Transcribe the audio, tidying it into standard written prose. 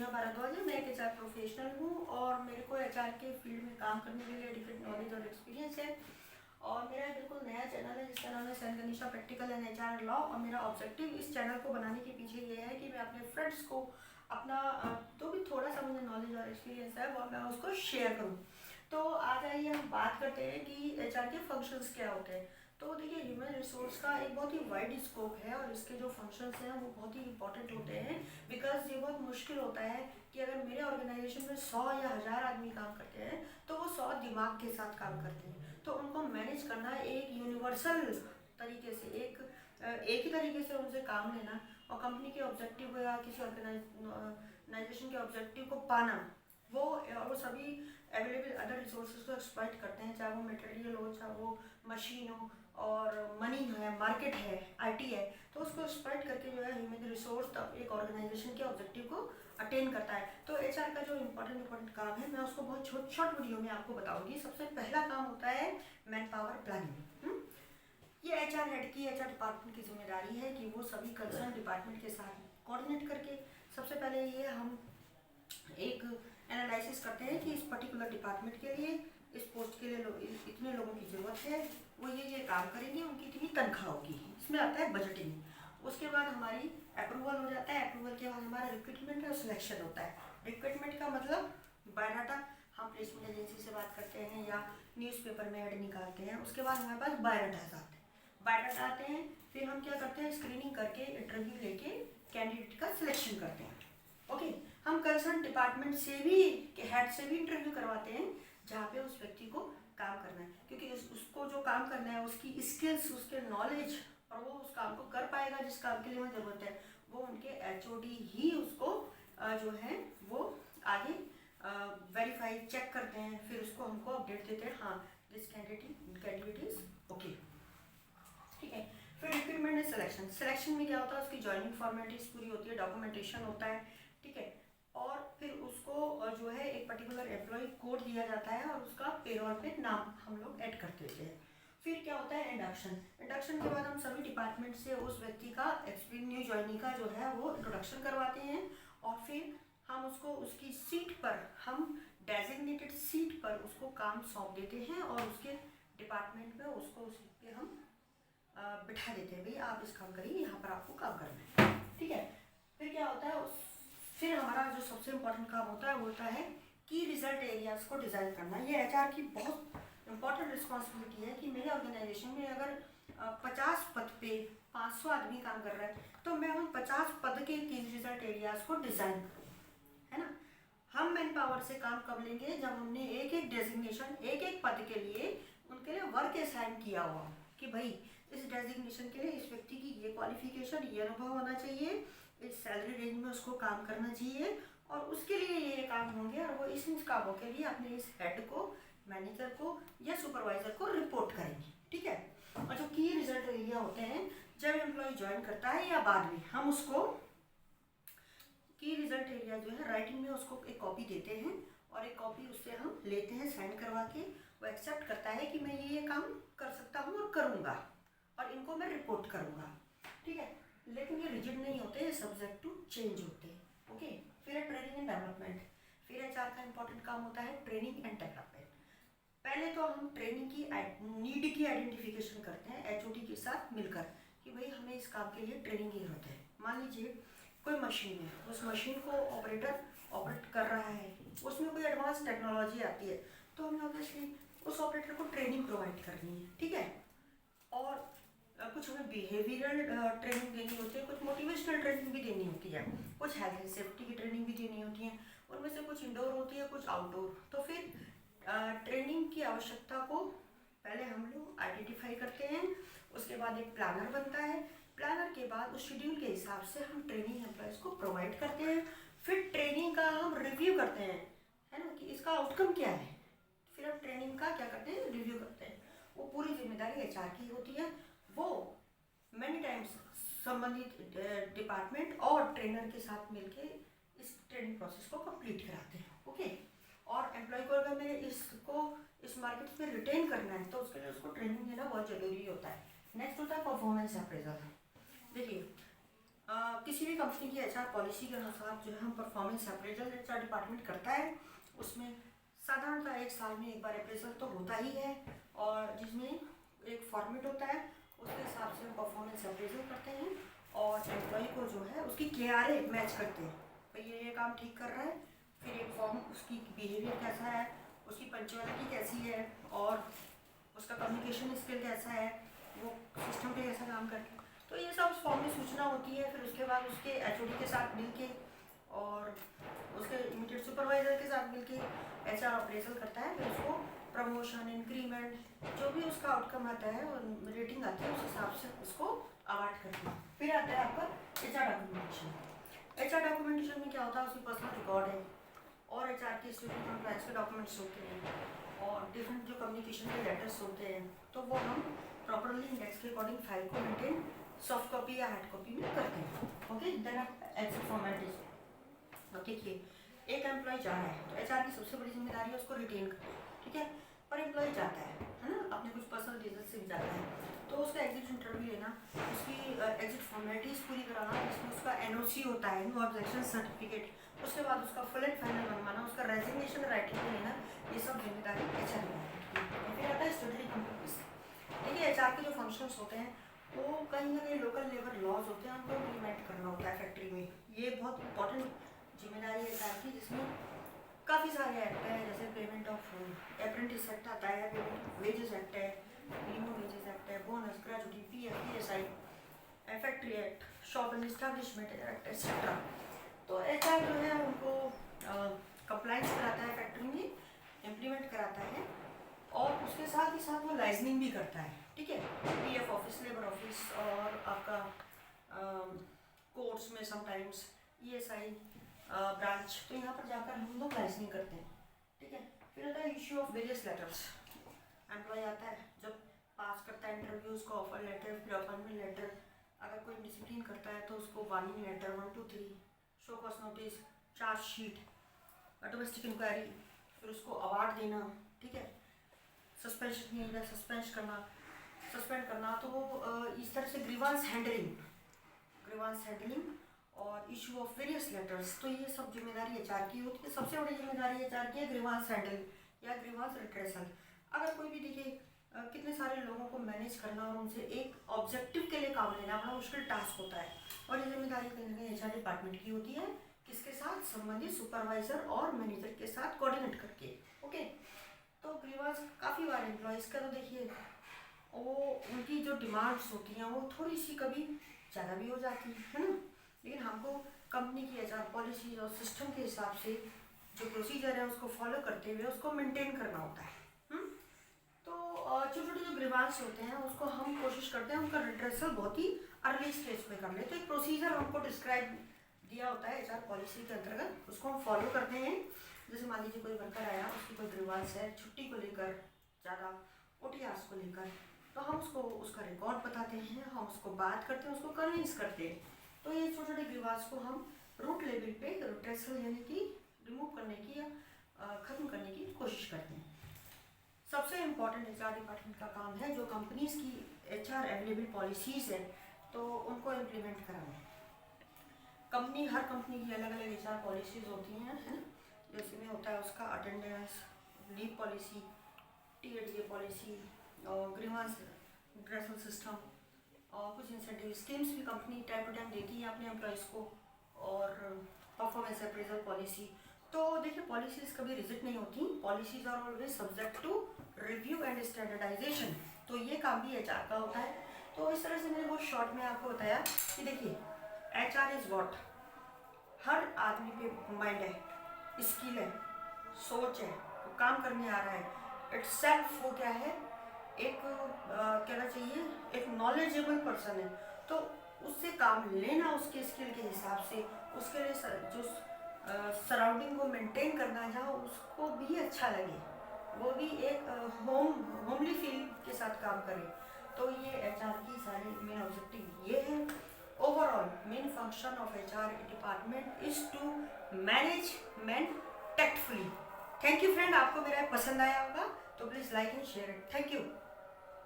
नेहा भारद्वाज है। मैं एक एचआर प्रोफेशनल हूँ और मेरे को एचआर के फील्ड में काम करने के लिए एडिक्वेट नॉलेज और एक्सपीरियंस है। और मेरा एक बिल्कुल नया चैनल है जिसका नाम है सैन गनीशा प्रैक्टिकल एंड एचआर लॉ। और मेरा ऑब्जेक्टिव इस चैनल को बनाने के पीछे ये है कि मैं अपने फ्रेंड्स को अपना जो भी थोड़ा सा मुझे नॉलेज और एक्सपीरियंस है वो मैं उसको शेयर करूँ। तो आज आइए हम बात करते हैं कि एचआर के फंक्शंस क्या होते हैं। तो देखिए, ह्यूमन रिसोर्स का एक बहुत ही वाइड स्कोप है और इसके जो फंक्शंस हैं वो बहुत ही इंपॉर्टेंट होते हैं। बिकॉज ये बहुत मुश्किल होता है कि अगर मेरे ऑर्गेनाइजेशन में 100 या 1000 आदमी काम करते हैं तो वो 100 दिमाग के साथ काम करते हैं। तो उनको मैनेज करना एक यूनिवर्सल तरीके से एक ही तरीके से उनसे काम लेना और कंपनी के ऑब्जेक्टिव या किसी ऑर्गेनाइजेशन के ऑब्जेक्टिव को पाना, वो सभी अवेलेबल अदर रिसोर्सेज को एक्सप्लॉइट करते हैं, चाहे वो मटेरियल हो, चाहे वो मशीन हो और मनी है, मार्केट है, आईटी है। तो उसको एक्सप्लॉइट करके जो है ह्यूमन रिसोर्स तब एक ऑर्गेनाइजेशन के ऑब्जेक्टिव को अटेन करता है। तो एचआर का जो इंपॉर्टेंट काम है मैं उसको बहुत शॉर्ट वीडियो में आपको बताऊंगी। सबसे पहला काम होता है मैन पावर प्लानिंग। ये एचआर हेड की, एचआर डिपार्टमेंट की जिम्मेदारी है कि वो सभी कंसर्न डिपार्टमेंट के साथ कोऑर्डिनेट करके सबसे पहले ये हम एक एनालिसिस करते हैं कि इस पर्टिकुलर डिपार्टमेंट के लिए, इस पोस्ट के लिए इतने लोगों की ज़रूरत है, वो ये काम करेंगे, उनकी इतनी तनख्वाह होगी। इसमें आता है बजटिंग। उसके बाद हमारी अप्रूवल हो जाता है। अप्रूवल के बाद हमारा रिक्रूटमेंट और सिलेक्शन होता है। रिक्रूटमेंट का मतलब बायोडाटा, हम प्लेसमेंट एजेंसी से बात करते हैं या न्यूज़पेपर में ऐड निकालते हैं। उसके बाद हमारे पास बायोडाटा आते हैं। बायोडाटा आते हैं, फिर हम क्या करते हैं, स्क्रीनिंग करके इंटरव्यू लेके कैंडिडेट का सिलेक्शन करते हैं। ओके, हम कंसर्न डिपार्टमेंट से भी, हेड से भी इंटरव्यू करवाते हैं जहाँ पे उस व्यक्ति को काम करना है, क्योंकि उसको जो काम करना है उसकी स्किल्स, उसके नॉलेज और वो उस काम को कर पाएगा जिस काम के लिए हमें ज़रूरत है, वो उनके एचओडी ही उसको जो है वो आगे वेरीफाई चेक करते हैं, फिर उसको हमको अपडेट देते हैं, हाँ दिस कैंडिडेट इज ओके। ठीक है, फिर रिक्रूटमेंट एंड सिलेक्शन। सिलेक्शन में क्या होता है, उसकी ज्वाइनिंग फॉर्मेलिटीज पूरी होती है, डॉक्यूमेंटेशन होता है। ठीक है, और फिर उसको जो है एक पर्टिकुलर एम्प्लॉय कोड दिया जाता है और उसका पेरोल पे नाम हम लोग ऐड कर देते हैं। फिर क्या होता है, इंडक्शन। इंडक्शन के बाद हम सभी डिपार्टमेंट से उस व्यक्ति का एक्सपीरियंस, न्यू ज्वाइनिंग का जो है वो इंट्रोडक्शन करवाते हैं और फिर हम उसको उसकी सीट पर, हम डेजिग्नेटेड सीट पर उसको काम सौंप देते हैं और उसके डिपार्टमेंट में उसको उस पे हम बिठा देते हैं, भाई आप इस काम करिए, यहाँ पर आपको काम करना है। ठीक है, फिर क्या होता है, फिर हमारा जो सबसे इम्पोर्टेंट काम होता है वो होता है की रिजल्ट एरियाज को डिज़ाइन करना। ये एचआर की बहुत इंपॉर्टेंट रिस्पॉन्सिबिलिटी है कि मेरे ऑर्गेनाइजेशन में अगर 50 पद पे 500 आदमी काम कर रहा है तो मैं उन 50 पद के की रिजल्ट एरियाज को डिज़ाइन करूँ, है ना। हम मैन पावर से काम कब लेंगे, जब हमने एक एक डेजिग्नेशन, एक एक पद के लिए उनके लिए वर्क असाइन किया हुआ कि भाई इस डेजिग्नेशन के लिए इस व्यक्ति की ये क्वालिफिकेशन, ये अनुभव होना चाहिए, इस सैलरी रेंज में उसको काम करना चाहिए और उसके लिए ये काम होंगे और वो इस कामों के लिए अपने इस हेड को, मैनेजर को या सुपरवाइजर को रिपोर्ट करेंगे। ठीक है, और जो की रिजल्ट एरिया होते हैं, जब एम्प्लॉय ज्वाइन करता है या बाद में, हम उसको की रिजल्ट एरिया जो है राइटिंग में उसको एक कॉपी देते हैं और एक कॉपी उससे हम लेते हैं साइन करवा के। वो एक्सेप्ट करता है कि मैं ये काम कर सकता हूँ और करूँगा और इनको मैं रिपोर्ट करूँगा। ठीक है, लेकिन ये रिजिड नहीं होते, सब्जेक्ट टू चेंज होते हैं। ओके, फिर है ट्रेनिंग एंड डेवलपमेंट। फिर एचआर का इंपॉर्टेंट काम होता है ट्रेनिंग एंड डेवलपमेंट। पहले तो हम ट्रेनिंग की नीड की आइडेंटिफिकेशन करते हैं एचओडी के साथ मिलकर कि भाई हमें इस काम के लिए ट्रेनिंग की जरूरत है। मान लीजिए कोई मशीन है, उस मशीन को ऑपरेटर ऑपरेट कर रहा है, उसमें कोई एडवांस टेक्नोलॉजी आती है तो हमें ऑब्वियसली उस ऑपरेटर को ट्रेनिंग प्रोवाइड करनी है। ठीक है, और कुछ हमें बिहेवियरल ट्रेनिंग देनी होती है, कुछ मोटिवेशनल ट्रेनिंग भी देनी होती है, कुछ हेल्थ एंड सेफ्टी की ट्रेनिंग भी देनी होती है, उनमें से कुछ इंडोर होती है, कुछ आउटडोर। तो फिर ट्रेनिंग की आवश्यकता को पहले हम लोग आइडेंटिफाई करते हैं, उसके बाद एक प्लानर बनता है, प्लानर के बाद उस शेड्यूल के हिसाब से हम ट्रेनिंग एम्प्लॉयज़ को प्रोवाइड करते हैं। फिर ट्रेनिंग का हम रिव्यू करते हैं, है ना, कि इसका आउटकम क्या है। फिर हम ट्रेनिंग का क्या करते हैं, रिव्यू करते हैं। वो पूरी जिम्मेदारी एचआर की होती है। वो मैनी टाइम्स संबंधित डिपार्टमेंट और ट्रेनर के साथ मिलके इस ट्रेनिंग प्रोसेस को कंप्लीट कराते हैं। ओके, और एम्प्लॉय को अगर मेरे इसको इस मार्केट में रिटेन करना है तो उसके लिए उसको ट्रेनिंग देना बहुत ज़रूरी होता है। नेक्स्ट होता है परफॉर्मेंस अप्रेजल। देखिए, किसी भी कंपनी की एचआर पॉलिसी के अनुसार जो है हम परफॉर्मेंस अप्रेजल एचआर डिपार्टमेंट करता है। उसमें साधारणतः 1 साल में एक बार अप्रेजल तो होता ही है, और जिसमें एक फॉर्मेट होता है, उसके हिसाब से हम परफॉर्मेंस अप्रेजल करते हैं और एम्प्लॉय को जो है उसकी KRA मैच करते हैं, भाई ये काम ठीक कर रहा है। फिर एक फॉर्म, उसकी बिहेवियर कैसा है, उसकी पंक्चुअलिटी कैसी है, और उसका कम्युनिकेशन स्किल कैसा है, वो सिस्टम पे कैसा काम करके, तो ये सब उस फॉर्म में सूचना होती है। फिर उसके बाद उसके HOD के साथ मिलके और उसके इमीडिएट सुपरवाइजर के साथ मिलके एचआर अप्रेजल करता है। फिर उसको प्रमोशन, इंक्रीमेंट, जो भी उसका आउटकम आता है और रेटिंग आती है, उस हिसाब से उसको अवार्ड करते हैं। फिर आता है आपका एचआर डॉक्यूमेंटेशन। एचआर डॉक्यूमेंटेशन में क्या होता है, उसकी पर्सनल रिकॉर्ड है और एचआर के स्टेटमेंट कंप्लायंस के डॉक्यूमेंट्स होते हैं और डिफरेंट जो कम्युनिकेशन के लेटर्स होते हैं, तो वो हम प्रॉपरली इंडेक्स के अकॉर्डिंग फाइल को मेंटेन सॉफ्ट कॉपी या हार्ड कॉपी में करते हैं। Okay, then excel formalities. देखिए, एक एम्प्लॉय जा रहा है तो एचआर की सबसे बड़ी जिम्मेदारी है उसको रिटेन करना, ठीक है। पर एम्प्लॉय जाता है ना, अपने कुछ पर्सनल रीजन से जाता है, तो उसका एग्जिट इंटरव्यू लेना, उसकी एग्जिट फॉर्मेलिटीज पूरी कराना, जिसमें उसका NOC होता है, नो ऑब्जेक्शन सर्टिफिकेट, उसके बाद उसका फुल एंड फाइनल बनवाना, उसका रेजिग्नेशन राइटिंग में लेना, ये सब जिम्मेदारी एचआर की। फिर आता है स्टैट्यूटरी कंप्लीटनेस। देखिए, एचआर के जो फंक्शंस होते हैं वो कहीं ना कहीं लोकल लेबर लॉज होते हैं, उनको इम्प्लीमेंट करना होता है फैक्ट्री में। ये बहुत इंपॉर्टेंट जिम्मेदारी है एचआर की, जिसमें काफ़ी सारे एक्ट हैं, जैसे पेमेंट ऑफ अप्रेंटिस एक्ट आता है, पेमेंट वेजेस एक्ट है, मिनिमम वेजेस एक्ट है, bonus, gratuity, PF, PSI, factory act, shop and establishment act, etcetera. तो एचआर जो है उनको कंप्लाइंस कराता है फैक्ट्री में, इम्प्लीमेंट कराता है, और उसके साथ ही साथ वो लाइजनिंग भी करता है, ठीक है। PF ऑफिस, लेबर ऑफिस, और आपका कोर्ट्स में समटाइम्स ESI ब्रांच, तो यहाँ पर जाकर हम लोग लाइजनिंग करते हैं, ठीक है। फिर आता है issue of various letters. Employ आता है, जब पास करता है इंटरव्यूज को, ऑफर लेटर, फिर अपॉइंटमेंट लेटर, अगर कोई डिसिप्लिन करता है तो उसको warning letter 1 2 3, show cause notice, chargesheet, domestic inquiry, फिर उसको अवार्ड देना, ठीक है। सस्पेंशन नहीं है, सस्पेंड करना, तो वो इस तरह से ग्रीवांस हैंडलिंग और इशू ऑफ वेरियस लेटर्स, तो ये सब जिम्मेदारी एचआर की होती है। सबसे बड़ी जिम्मेदारी एचआर की है ग्रीवांस हैंडल या ग्रीवांस रिट्रेसल। अगर कोई भी देखिए, कितने सारे लोगों को मैनेज करना और उनसे एक ऑब्जेक्टिव के लिए काम लेना बड़ा मुश्किल टास्क होता है, और ये जिम्मेदारी कहीं ना कहीं एचआर डिपार्टमेंट की होती है, किसके साथ, संबंधित सुपरवाइजर और मैनेजर के साथ कोऑर्डिनेट करके। ओके, तो ग्रीवांस काफ़ी बार एम्प्लॉयज़ का, तो देखिए वो उनकी जो डिमांड्स होती हैं वो थोड़ी सी कभी ज़्यादा भी हो जाती है ना, लेकिन हमको कंपनी की एचआर पॉलिसीज और सिस्टम के हिसाब से जो प्रोसीजर है उसको फॉलो करते हुए उसको मेंटेन करना होता है। तो छोटे छोटे जो ग्रीवांस होते हैं उसको हम कोशिश करते हैं उनका रिड्रेसल बहुत ही अर्ली स्टेज पे कर ले। तो एक प्रोसीजर हमको डिस्क्राइब दिया होता है एचआर पॉलिसी के अंतर्गत, उसको हम फॉलो करते हैं। जैसे मान लीजिए कोई वर्कर आया, उसकी कोई ग्रीवांस है छुट्टी को लेकर, ज़्यादा OTRs को लेकर, तो हम उसको उसका रिकॉर्ड बताते हैं, हम उसको बात करते हैं, उसको कन्विंस करते हैं। तो ये छोटे छोटे ग्रीवांस को हम रूट लेवल पे रिड्रेसल यानी कि रिमूव करने की या ख़त्म करने की कोशिश करते हैं। सबसे इम्पॉर्टेंट एचआर डिपार्टमेंट का काम है जो कंपनीज की एचआर अवेलेबल पॉलिसीज़ है तो उनको इम्प्लीमेंट कराना। हर कंपनी की अलग अलग एचआर पॉलिसीज़ होती हैं, है ना। जैसे में होता है उसका attendance, leave policy, TADA policy, और ग्रीवांस रिड्रेसल सिस्टम, और कुछ इंसेंटिव स्कीम्स भी कंपनी टाइम टू टाइम देती है अपने एम्प्लॉयज़ को, और परफॉर्मेंस अप्रेजल पॉलिसी। तो देखिए, पॉलिसीज़ कभी रिजिड नहीं होती, policies are always subject to review and standardisation. तो ये काम भी एचआर का होता है। तो इस तरह से मैंने बहुत शॉर्ट में आपको बताया कि देखिए, एचआर इज़ व्हाट, हर आदमी पे माइंड है, स्किल है, सोच है, वो काम करने आ रहा है, इट्स सेल्फ वो क्या है, एक कहना चाहिए एक नॉलेजेबल पर्सन है, तो उससे काम लेना उसके स्किल के हिसाब से, उसके लिए जो सराउंडिंग को मेंटेन करना जहाँ उसको भी अच्छा लगे, वो भी एक होमली फील के साथ काम करे। तो ये एचआर की सारी मेन ऑब्जेक्टिव ये है। Overall main function of HR department is to manage man tactfully. Thank you friend, आपको मेरा पसंद आया होगा तो please like and share it. Thank you.